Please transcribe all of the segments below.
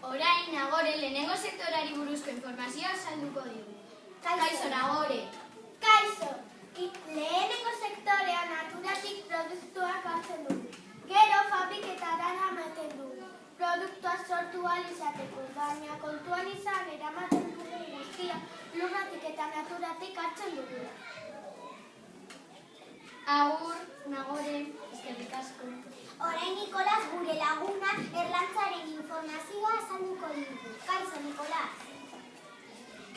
Orain, Nagore, lehenengo sektorari buruzko informazioa azalduko digu. Kaixo, Nagore. Kaixo, lehenengo sektorea naturatik produktuak hartzen dugu. Gero fabriketara eramaten dugu. Produktuak sortu ahal izateko, baina kontuan izan eramaten dugu guztia lurratik eta naturatik hartzen dugu. Agur, Nagore, eskerrik asko. Orain Nikolas gure laguna erlantzaren informazioa azalduko digu. Kaixo, Nikolas.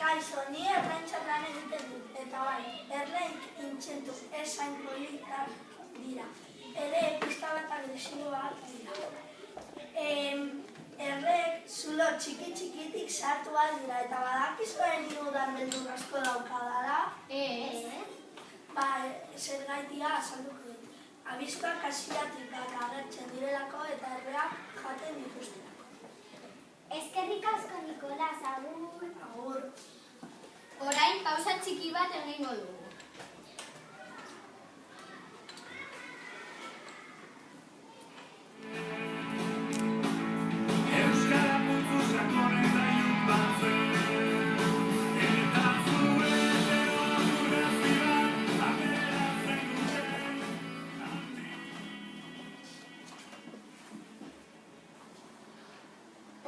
Kaixo, ni errantxak lan egiten dut, eta bai, erleik intxentu esain politak dira. Ere, pista bat agresiboak dira. Erleek zulo txiki-txikitik sartu ahal dira, eta badakizuen irudan beldur asko daukadala. Ba, zer gaitia azalduko dut. Abizkoak hasieratik agertzen direlako eta erreak jaten dituztelako. Eskerrik asko, Nikolas, agur. Agur. Orain, pausa txiki bat egingo dugu.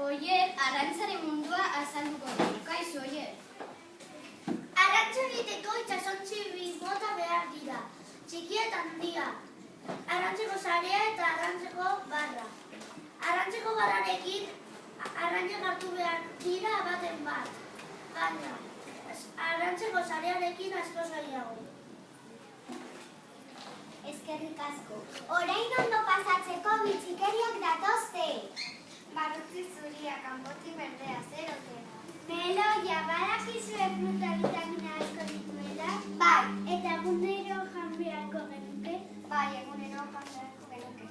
Oier, arrantzaren mundua azalduko dugu. Kaixo, Oier. Arrantza egiteko itsasontzi bi mota behar dira. Txikia eta handia. Arrantzeko sarea eta arrantzeko barra. Arrantzeko barrarekin arrainak hartu behar dira baten bat. Baina, arrantzeko sarearekin askoz gehiago. Eskerrik asko. Orain ondo pasatzeko bitxikeriak datozte. Barrutzi zuria, kanboti berdea, zer otera. Meloia, badakizue fruta vitamina asko dituela? Bai, eta egunero jan beharko genuke? Bai, egunero jan beharko genuke.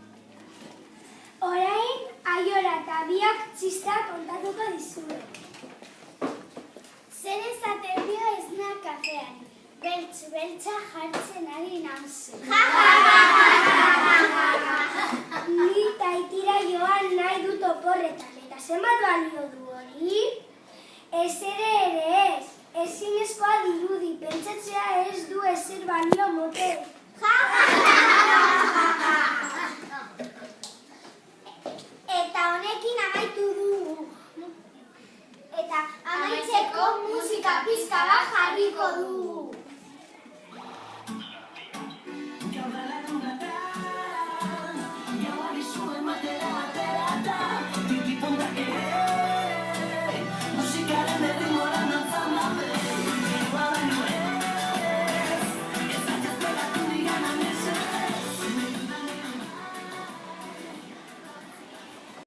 Orain, Aiora eta biak txista kontatuko dizue. Zer esaten dio esna kafean? Beltz-beltza jartzen ari nauzu. Ni taitira joan nahi dut oporretan, eta zenbat balio du hori? Ez ere ez, ezinezkoa dirudi, pentsatzea ez du ezer balio motel.